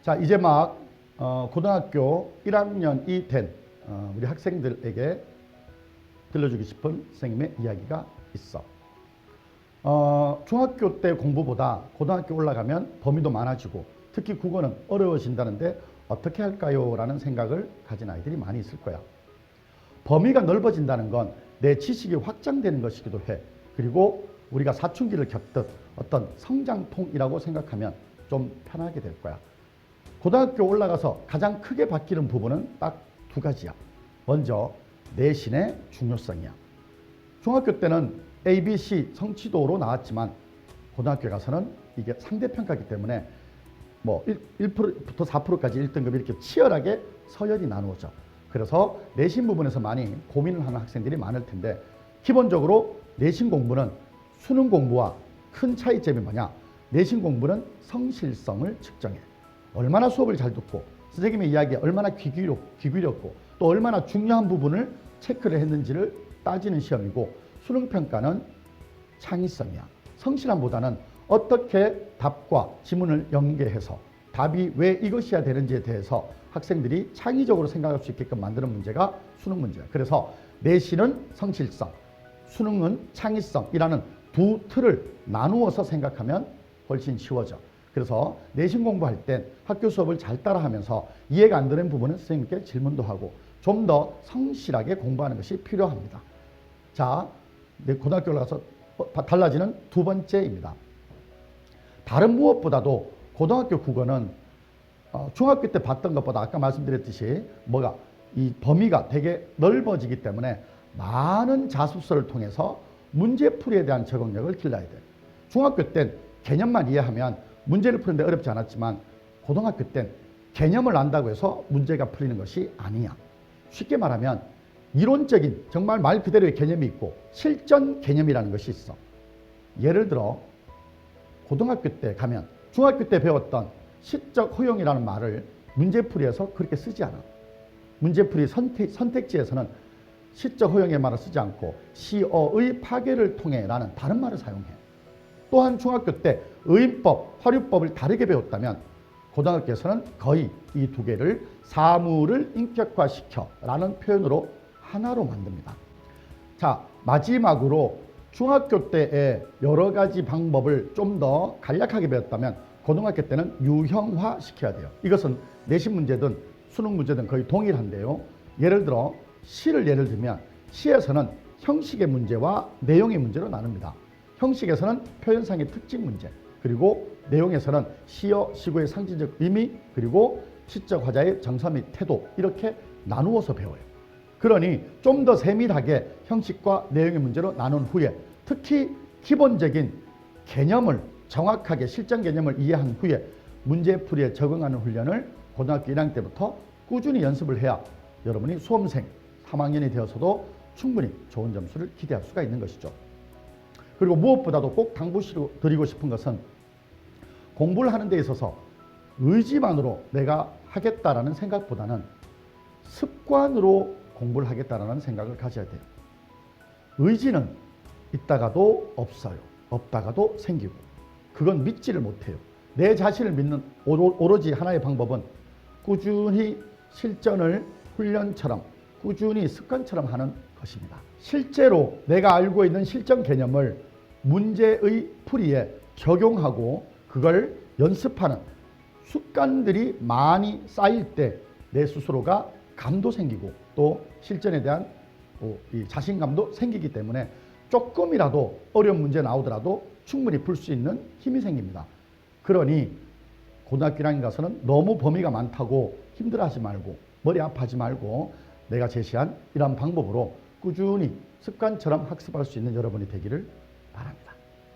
자, 이제 막 고등학교 1학년이 된 우리 학생들에게 들려주고 싶은 선생님의 이야기가 있어. 중학교 때 공부보다 고등학교 올라가면 범위도 많아지고 특히 국어는 어려워진다는데 어떻게 할까요? 라는 생각을 가진 아이들이 많이 있을 거야. 범위가 넓어진다는 건 내 지식이 확장되는 것이기도 해. 그리고 우리가 사춘기를 겪듯 어떤 성장통이라고 생각하면 좀 편하게 될 거야. 고등학교 올라가서 가장 크게 바뀌는 부분은 딱 두 가지야. 먼저 내신의 중요성이야. 중학교 때는 A, B, C 성취도로 나왔지만 고등학교 가서는 이게 상대평가이기 때문에 뭐 1%부터 4%까지 1등급 이렇게 치열하게 서열이 나누어져. 그래서 내신 부분에서 많이 고민을 하는 학생들이 많을 텐데, 기본적으로 내신 공부는 수능 공부와 큰 차이점이 뭐냐? 내신 공부는 성실성을 측정해. 얼마나 수업을 잘 듣고 선생님의 이야기에 얼마나 귀 기울였고 또 얼마나 중요한 부분을 체크를 했는지를 따지는 시험이고, 수능평가는 창의성이야. 성실함보다는 어떻게 답과 지문을 연계해서 답이 왜 이것이어야 되는지에 대해서 학생들이 창의적으로 생각할 수 있게끔 만드는 문제가 수능 문제야. 그래서 내신은 성실성, 수능은 창의성이라는 두 틀을 나누어서 생각하면 훨씬 쉬워져. 그래서 내신 공부할 땐 학교 수업을 잘 따라하면서 이해가 안 되는 부분은 선생님께 질문도 하고 좀 더 성실하게 공부하는 것이 필요합니다. 자, 고등학교 올라가서 달라지는 두 번째입니다. 다른 무엇보다도 고등학교 국어는 중학교 때 봤던 것보다 아까 말씀드렸듯이 이 범위가 되게 넓어지기 때문에 많은 자습서를 통해서 문제풀이에 대한 적응력을 길러야 돼. 중학교 땐 개념만 이해하면 문제를 푸는데 어렵지 않았지만 고등학교 땐 개념을 안다고 해서 문제가 풀리는 것이 아니야. 쉽게 말하면 이론적인 정말 말 그대로의 개념이 있고 실전 개념이라는 것이 있어. 예를 들어 고등학교 때 가면 중학교 때 배웠던 시적 허용이라는 말을 문제풀이에서 그렇게 쓰지 않아. 문제풀이 선택지에서는 시적 허용의 말을 쓰지 않고 시어의 파괴를 통해 라는 다른 말을 사용해. 또한 중학교 때 의인법, 화류법을 다르게 배웠다면 고등학교에서는 거의 이 두 개를 사물을 인격화시켜 라는 표현으로 하나로 만듭니다. 자, 마지막으로 중학교 때의 여러 가지 방법을 좀 더 간략하게 배웠다면 고등학교 때는 유형화 시켜야 돼요. 이것은 내신 문제든 수능 문제든 거의 동일한데요. 예를 들어 시를 예를 들면 시에서는 형식의 문제와 내용의 문제로 나눕니다. 형식에서는 표현상의 특징 문제, 그리고 내용에서는 시어, 시구의 상징적 의미, 그리고 시적 화자의 정서 및 태도, 이렇게 나누어서 배워요. 그러니 좀 더 세밀하게 형식과 내용의 문제로 나눈 후에 특히 기본적인 개념을 정확하게 실전 개념을 이해한 후에 문제풀이에 적응하는 훈련을 고등학교 1학년 때부터 꾸준히 연습을 해야 여러분이 수험생 3학년이 되어서도 충분히 좋은 점수를 기대할 수가 있는 것이죠. 그리고 무엇보다도 꼭 당부드리고 싶은 것은 공부를 하는 데 있어서 의지만으로 내가 하겠다라는 생각보다는 습관으로 공부를 하겠다라는 생각을 가져야 돼요. 의지는 있다가도 없어요. 없다가도 생기고. 그건 믿지를 못해요. 내 자신을 믿는 오로지 하나의 방법은 꾸준히 실전을 훈련처럼 꾸준히 습관처럼 하는 것입니다. 실제로 내가 알고 있는 실전 개념을 문제의 풀이에 적용하고 그걸 연습하는 습관들이 많이 쌓일 때 내 스스로가 감도 생기고 또 실전에 대한 이 자신감도 생기기 때문에 조금이라도 어려운 문제 나오더라도 충분히 풀 수 있는 힘이 생깁니다. 그러니 고등학교 1학년 가서는 너무 범위가 많다고 힘들어하지 말고 머리 아파하지 말고 내가 제시한 이러한 방법으로 꾸준히 습관처럼 학습할 수 있는 여러분이 되기를 바랍니다.